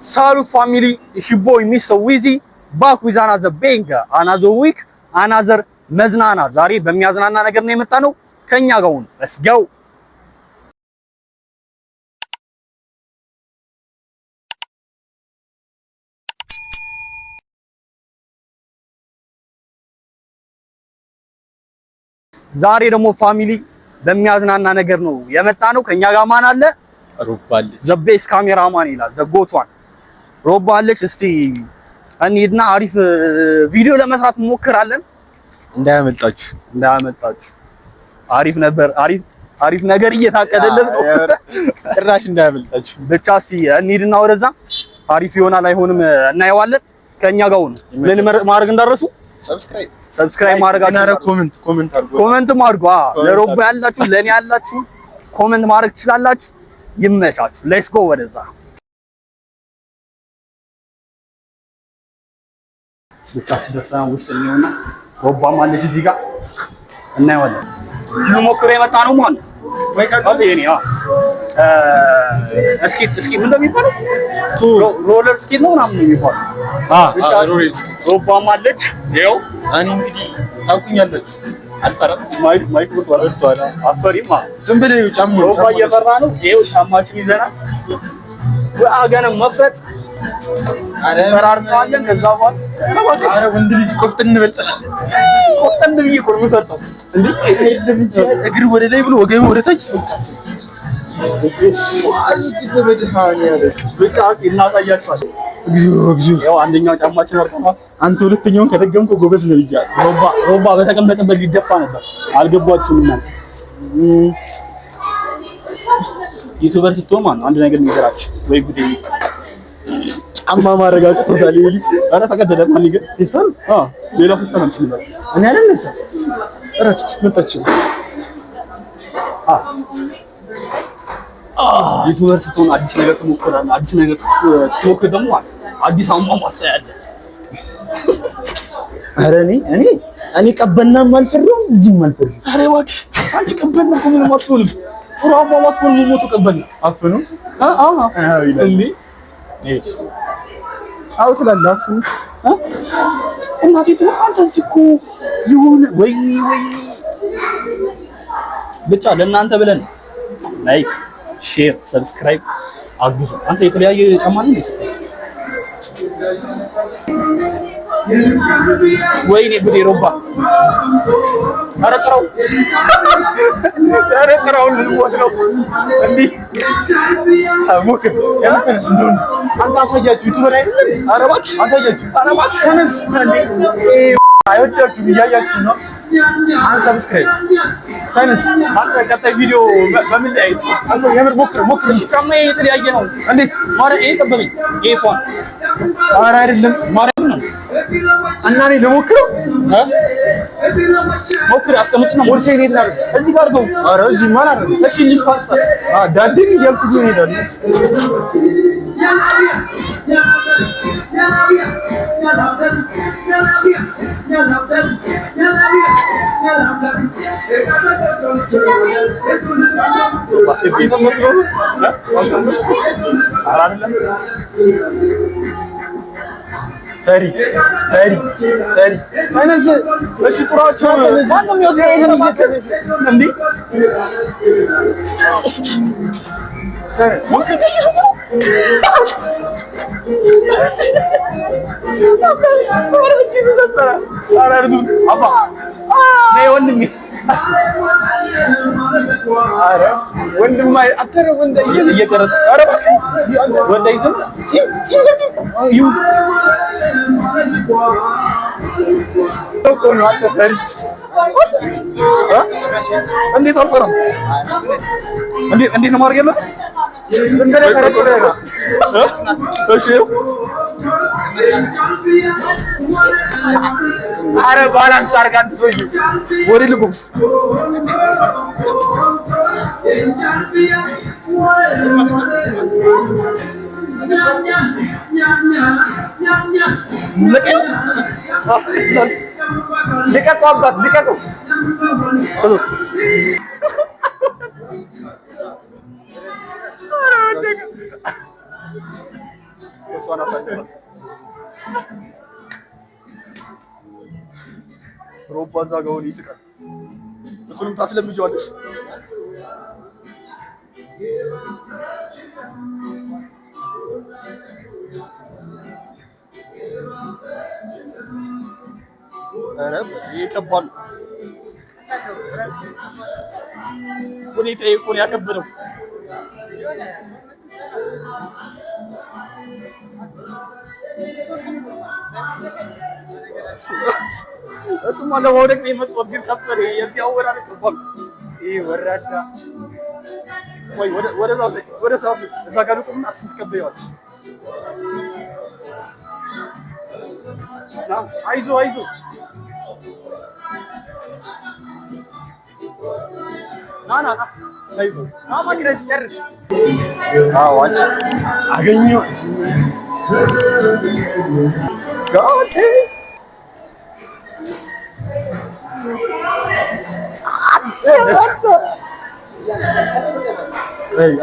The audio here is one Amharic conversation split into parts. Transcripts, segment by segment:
Salut family, it's your boy Mr. Wizzy back with another banger, another week, another መዝናናት ዛሬ በሚያዝናና ነገር ነው የመጣነው ከኛ ጋር ሁኑ let's go ዛሬ ደግሞ ፋሚሊ በሚያዝናና ነገር ነው የመጣነው ከኛ ጋር ማን አለ ሮባለች the best cameraman ይላል the goat one ሮባለች እስቲ እንሂድና አሪፍ ቪዲዮ ለመስራት እንሞክራለን እንዳያመልጣችሁ አሪፍ ነበር አሪፍ ነገር እየታቀደለት ነው ጭራሽ እንዳያመልጣችሁ ብቻ እስቲ እንሂድና ወደዛ አሪፍ ይሆናል አይሆንም እናየዋለን ከኛ ጋር ሁኑ ምን ማድረግ እንዳረሱ ሰብስክራይብ ማድረጋችሁ ኮሜንት ማድረጉ ለሮባ ያላችሁ ለኔ ያላችሁ ኮሜንት ማድረግ ትችላላችሁ ይመቻችሁ ሌትስ ጎ ወደዛ ብቻ ስለሰላም ውስጥ ነው ሮባ ማለሽ እዚህ ጋር እናየዋለን ልሞክር የመጣ ነው ማለት ወይ ካለ የኔ እስኪ ምን እንደሚባለው ሮለር ስኪት ነው ምናምን የሚባለው ሮባ ማለች ይኸው እኔ እንግዲህ ታውቁኛለች አልፈራም ማይክ ወጥቷል አፈሪማ ዝም ብለው ጫማ ሮባ እየፈራ ነው ይኸው ጫማችን ይዘናል ወአገነ መፈጥ ተራርተዋለን ከዛ በኋላ አረ ወንድ ልጅ ቆፍጠን እንበልጣለን ቆፍጠን ብዬ እኮ ነው የምፈጠው እንዴ እግር ወደ ላይ ብሎ ወገብ ወደ ታች ሲወጣስ ብቻ እናሳያችኋል እግዚኦ ያው አንደኛው ጫማችን አርቀናል አንተ ሁለተኛውን ከደገምከው ጎበዝ ነው ይያል ሮባ በተቀመጠበት ሊደፋ ነበር አልገባችሁም እናንተ ዩቲዩበር ስትሆን ማን አንድ ነገር ንገራችሁ ወይ ጉዴ ጫማ ማረጋግጥ ታሊ ልጅ አረ ተቀደደ ማን ይገ ፊስታል ሌላ ፊስታል አንቺ ነበር እኔ አይደለሽ አረች መጣች ዩቲዩበር ስትሆን አዲስ ነገር ትሞክራለህ አዲስ ነገር ስትሞክር ደግሞ አዲስ አሟሟት ያለ አረ እኔ ቀበናም አልፈረም እዚህም አልፈረም አረ እባክሽ አንቺ ቀበና እኮ ምንም አትሆንም ጥሩ አሟሟት ነው ሞቶ ቀበና አፍኑ እንዴ እሺ አው ስላላችሁ እናቴ አንተ እኮ ይሁን ወይ ብቻ ለእናንተ ብለን ላይክ ሼር ሰብስክራይብ አግዙ አንተ የተለያየ ጫማ ነው ወይኔ ጉዴ ሮባ አረቀራው ልሞት ነው እንዴ አሞከ ያንተስ እንደሆነ አንተ አሳያችሁ ዩቲዩበር አይደለም አረባክ አሳያችሁ አረባክ ተነስ እንዴ አይወዳችሁ ይያያችሁ ነው አንተ ሰብስክራይብ ተነስ አንተ ቀጣይ ቪዲዮ በምን ላይ አንተ የምር ሞክር ጫማ የተለያየ ነው እንዴት ማረ ጠበበኝ ኤፎን አረ አይደለም ማረ ነው እናኔ ለሞክረው ሞክር አስቀምጥና ወርሴ ነው ይላል እዚህ ጋር ነው አረ እዚህ ማን አረ እሺ ልጅ ፓስታ ዳዲን ይልኩ ነው ይላል ሰሪ አይነዝ እሺ ጥራቸው ማንም ይወስደኝ እንዴ ወንድም አተረ ወንድ እየቀረጸ አረ ወንድ ይዘም ዩ ተቆኑ አተፈሪ እንዴት አልፈራም እንዴት ነው ማርገለ እንደለ ተረቀረ እሺ አረ ባላንስ አርጋት ሰውዬ ወሬ ልቁም ልቀቀው አባት ልቀቀው እሷን አሳልፋት ሮባ እዛ ጋር ሆኖ ይስቃል። እሱንም ታስለምጂዋለሽ። ኧረ ይቀባል። ሁኔታ እኮ ነው ያከበደው። እሱማ ለመውደቅ ነው የመጣሁት፣ ግን ከበደ። የሚያወራ ነው ይቀባል። ይሄ ወራዳ ወይ ወደዛ እዛ ጋር ልቁምና እሱን ትቀበይዋለሽ። አይዞህ ና ማግረስ ጨርስ። አዎ አንቺ አገኘሁ ጋቴ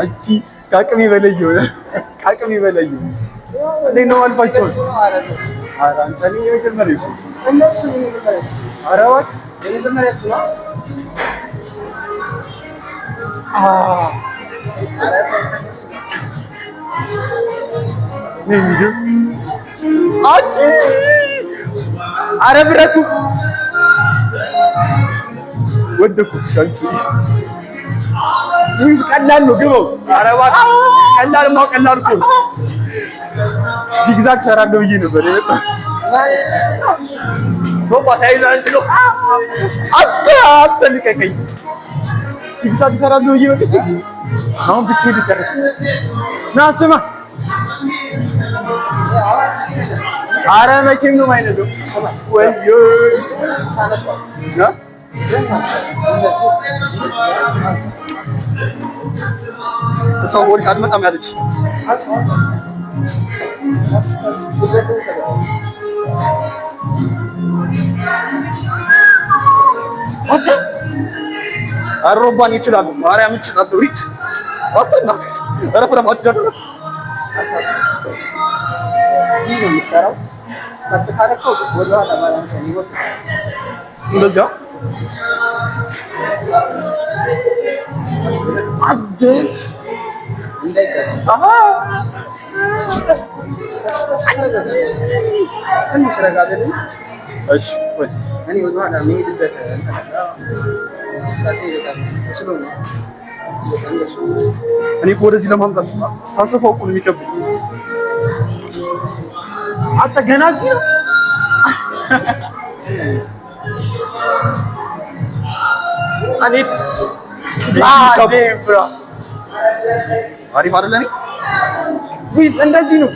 አንቺ ከአቅሜ በላይ ሆነ። ከአቅሜ በላይ እንዴት ነው አልፋቸው? ኧረ አንተ ነኝ የመጀመሪያው እነሱ ነው የመጀመሪያው። ኧረ እባክህ የመጀመሪያው እሱ ነው። ኧረ ብረቱ ወደኩት። ሻንሲ ይህ ቀላል ነው ግበው። ኧረ እባክህ ቀላል እኮ ነው። ዚግዛግ ሰራለሁ ብዬ ነበር የመጣሁት። ሮባ ሳይዝ አንችለው አትልቀቀኝ። ዚግዛግ ሰራለሁ ብዬ መጥቼ አሁን ብቻዬን ልጨርስ። ና ስማ፣ ኧረ መቼም ነው የማይነደው። ወይዬ ሰው ወልሽ አልመጣም ያለች አሮባን ይችላል። ማርያም ይችላል። ሪት አጥናት ረፍረፍ አጃደረ ይሄ ነው የሚሰራው። ተጣጣረከው ወደ ኋላ ባላንስ ነው እንደዚያ አደት እንዳይጋጭ ትንሽ ረጋ በልና እሺ ወይ እኔ ወደ ኋላ መሄድበት እኔ እኮ ወደዚህ ለማምጣት ሳሰፋው እኮ ነው የሚከብድ። አንተ ገና እዚህ ነው። አሪፍ አይደለ? ዊዝ እንደዚህ ነው።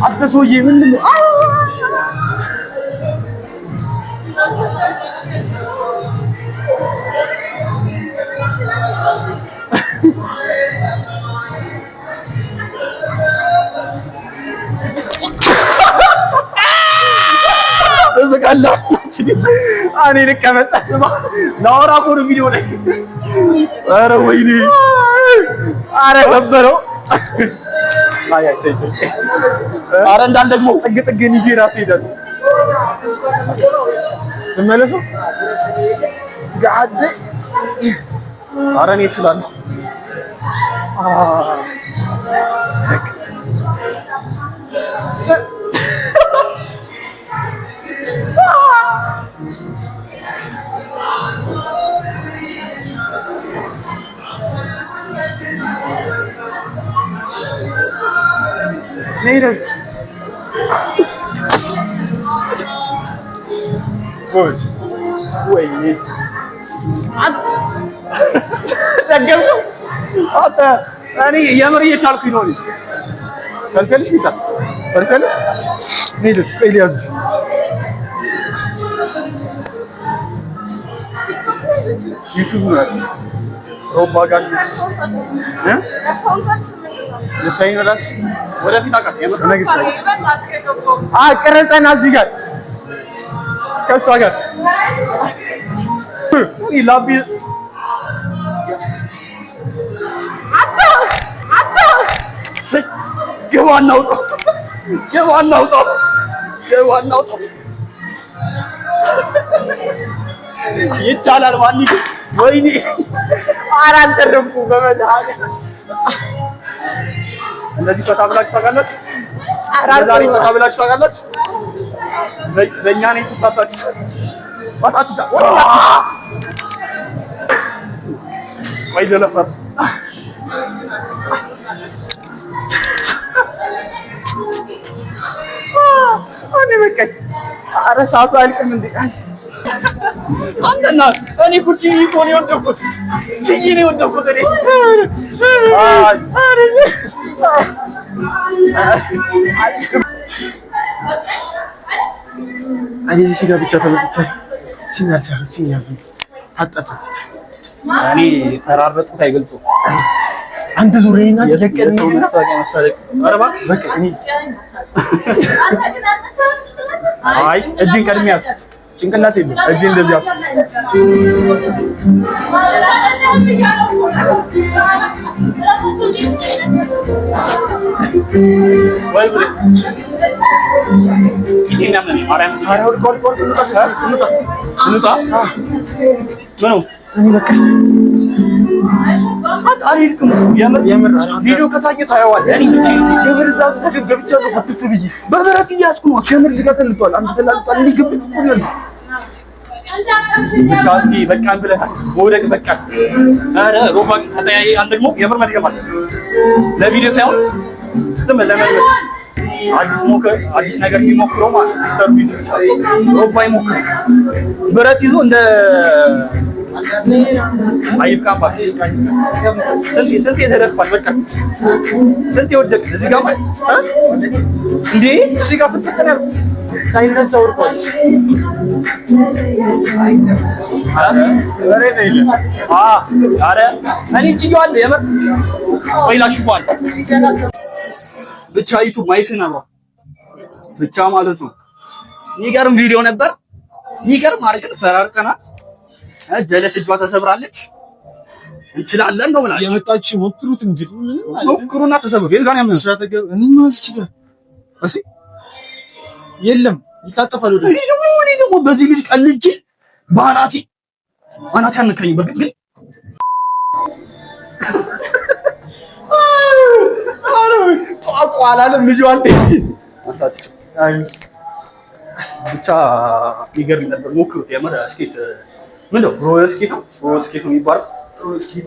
አንተ ሰውዬ ምንድን ነው? ተዘጋላ እኔ ልቀመጥ ላወራ እኮ ነው ቪዲዮ ላይ። ኧረ ወይኔ ኧረ ከበረው። ኧረ እንዳል ደግሞ ጥግን ይዤ እራሱ እሄዳለሁ። ትመለሱ ጋዴ። ኧረ እኔ እችላለሁ። Needed. Good. Wait. تجمعوا. هذا يعني يمر يشارك فينوني. فلفل شو ده؟ فلفل. Needed. إلياس. يسوع. روبا كان. ها؟ لتاين راس. ولا في تاكل. أنا كيف؟ كرسي نازيكا. كسر. إيه لابي. ይቻላል ማን ወይኔ አራን ተረፉ በመድኃኒዓለም እንደዚህ ፈታ ብላችሁ ታውቃላችሁ? ዛሬ ፈታ ብላችሁ ታውቃላችሁ? በእኛ ነው የተሳታችሁ። ወጣችሁ ወይ ደለፈር እኔ በቃኝ። ኧረ ሰዓቱ አልቅም እንዴ አንተና እኔ ኩቺ ኮን የወደኩት ቺጂ ነው የወደኩት እኔ እዚህ ጋር ብቻ ተመጥቻለሁ። ሲኛል አጣጣስ እኔ ፈራረጥኩት አይገልጹም። አንድ ዙሬና የለቀኝ ሰው መሳለቅ ኧረ እባክህ በቃ እኔ አይ እጅን ቀድሜ ያዝኩት ጭንቅላት የለም እጅ እንደዚህ ያዝኩት ወይ ብለ ይሄን ያምን ማርያም ታሪው ኮል እንውጣ ምኑ እኔ በቃ አጣሪልኩም የምር ቪዲዮ ከታየ ታየዋለህ። እኔ ብቻ የምር እዛው ተገብቻለሁ አትፍብይ በበረት እያስኩ ነው የምር ዝጋ ተልጧል። አንተ ተላልጧል እንዴ ግብት ሁሉ ብቻ እስኪ በቃን ብለናል። ወደቅ በቃ አረ ሮባን ተጠያይ አንድ ደግሞ የምር መድገም አለ ለቪዲዮ ሳይሆን ዝም ለመልመድ አዲስ ነገር የሚሞክረው ማለት ሚስተር ቢዝ ሮባ ይሞክር ብረት ይዞ እንደ አይብቃም ባክሽ ስንት የተደፋል በቃ ስንት ይወደቅ እዚህ ጋር እንዴ እዚህ ጋር ፍትፍት ነው ሳይነሳ ወርቋል። አረ እኔ ጭያለሁ የምር ወይላ ሽፏል ብቻ ዩቲዩብ ማይክን አብራ ብቻ ማለት ነው። የሚገርም ቪዲዮ ነበር። የሚገርም አድርገን ፈራርጠናል። ጀለስ እጇ ተሰብራለች። እንችላለን ነው ብላችሁ የመጣችሁ ሞክሩት እንግዲህ ሞክሩና ተሰብሩ። የት ጋር ነው መስራት ተገብ እኔማ እዚህ ጋር እሺ የለም ይታጠፋል። ወደ እኔ ደግሞ በዚህ ልጅ ቀልጄ ባናቲ አንከኝ በግድ ግን አላለም ልጅ አንዴ ብቻ ይገርም ነበር። ሞክሩት የምር ስኬት ምንድነው ሮለር ስኬት ነው ስኬት ነው የሚባለው ስኬት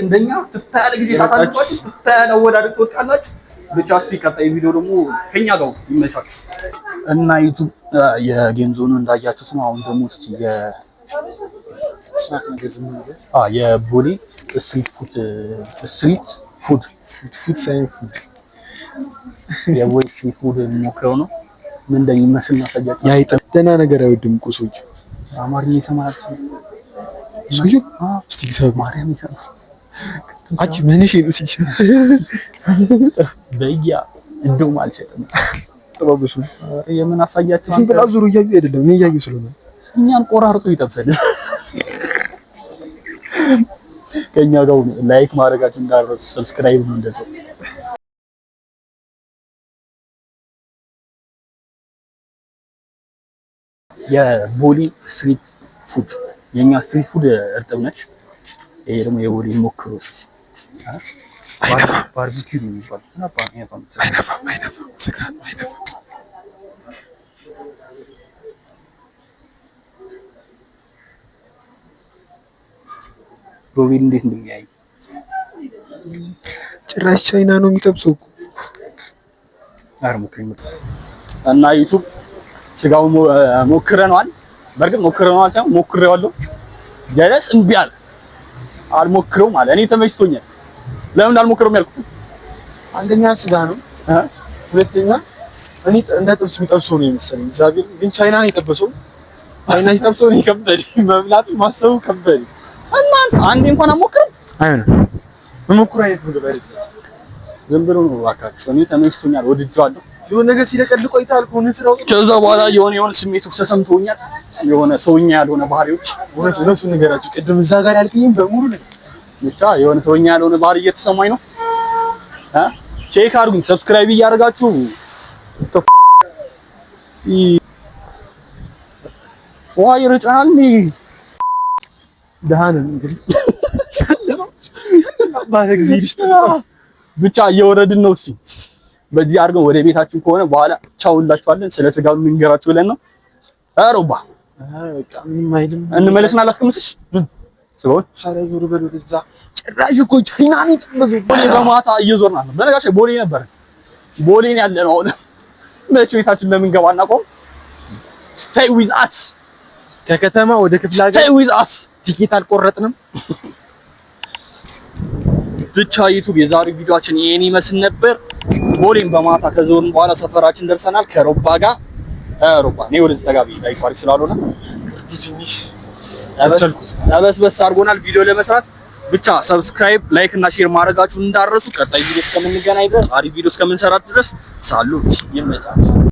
እንደኛ ትፍታ ያለ ጊዜ ታሳልፋችሁ ትፍታ ያለ ወዳድቅ ትወጣላችሁ። ብቻ እስቲ ቀጣይ ቪዲዮ ደግሞ ከኛ ጋር ይመቻችሁ እና ዩቲዩብ የጌም ዞኑ እንዳያችሁት ነው። አሁን ደግሞ እስቲ ስናክ ነገር ዝም ብሎ የቦሌ ስትሪት ፉድ የቦሌ ስትሪት ፉድ ሞክረው ነው ምን እንደሚመስል ማሳያችሁ። ያይጠ ደህና ነገር አይወድም እኮ ሰውዬ አማርኛ ይሰማል ሰውዬው እስቲ ግሳብ ማርያም ይሰማል አቺ ምን እሺ ነው ሲል በያ እንደውም አልሸጥም ተባብሱ የምን አሳያችሁ ዝም ብላ ዙሩ እያዩ አይደለም እኔ እያዩ ስለሆነ እኛን ቆራርጦ ይጠብሰል። ከኛ ጋር ላይክ ማድረጋችሁ እንዳትረሱ፣ ሰብስክራይብ ነው እንደዚህ የቦሌ ስትሪት ፉድ የኛ ስትሪት ፉድ እርጥብ ነች። ይሄ ደግሞ የቦሌ ሞክሩት ባርቢኪው ነው የሚባለው አይነፋም ስጋ አይነፋም። ሮቤል እንዴት እንደሚያይ ጭራሽ ቻይና ነው የሚጠብሰው እኮ አርሙክሪም እና ዩቲዩብ ስጋው ሞክረናል። በርግጥ ሞክረናል ሳይሆን ሞክሬዋለሁ። ጀለስ እምቢ አለ አልሞክረውም አለ። እኔ ተመችቶኛል። ለምን እንዳልሞክረውም ያልኩት አንደኛ ስጋ ነው፣ ሁለተኛ እኔ እንደ ጥብስ የሚጠብሰው ነው የመሰለኝ። እግዚአብሔር ግን ቻይና ነው የጠበሰው። ቻይና ሲጠብሰው ነው ከበደ መብላቱ ማሰቡ ከበደ። እናንተ አንዴ እንኳን አሞክረው አይሆንም። መሞክሩ አይነት ምግብ አይደለም፣ ዝም ብሎ ነው እባካችሁ። እኔ ተመችቶኛል፣ ወድጄዋለሁ። የሆነ ነገር ሲለቀል ቆይታል ከሆነ ስራው ከዛ በኋላ የሆነ ስሜቶች ተሰምቶኛል። የሆነ ሰውኛ ያልሆነ ባህሪዎች እውነቱ ነገራችሁ ቅድም እዛ ጋር ያልከኝም በሙሉ ነው። ብቻ የሆነ ሰውኛ ያልሆነ ባህሪ እየተሰማኝ ነው። ቼክ አድርጉኝ፣ ሰብስክራይብ እያደረጋችሁ ውሃ ይረጨናል። ደህና ነን እንግዲህ ብቻ እየወረድን ነው። እስኪ በዚህ አድርገን ወደ ቤታችን ከሆነ በኋላ ቻው እንላችኋለን። ስለ ስጋው ልንገራችሁ ብለን ነው። አሮባ በቃ ምንም አይልም። እንመለስና አላስቀምጥሽ ስለሆነ ዙር በሉ እዛ ጭራሽ እኮ ቻይናን ይጥበዙ በማታ እየዞርን ነው። በነጋሽ ቦሌ ነበር። ቦሌን ያለ ነው። አሁን መቼ ቤታችን ለምን ገባ እናቆም። stay with us ከከተማ ወደ ክፍለ ሀገር stay with us ቲኬት አልቆረጥንም። ብቻ ዩቲዩብ የዛሬው ቪዲዮአችን ይሄን ይመስል ነበር። ቦሌን በማታ ከዞርን በኋላ ሰፈራችን ደርሰናል። ከሮባ ጋር ሮባ ነው ወደዚህ ተጋቢ ላይ ፓርክ ስላልሆነ ትንሽ አበስበስ አድርጎናል ቪዲዮ ለመስራት። ብቻ ሰብስክራይብ፣ ላይክ እና ሼር ማድረጋችሁን እንዳረሱ። ቀጣይ ቪዲዮ እስከምንገናኝ ድረስ አሪፍ ቪዲዮ እስከምንሰራ ድረስ ሳሉት ይመጣል።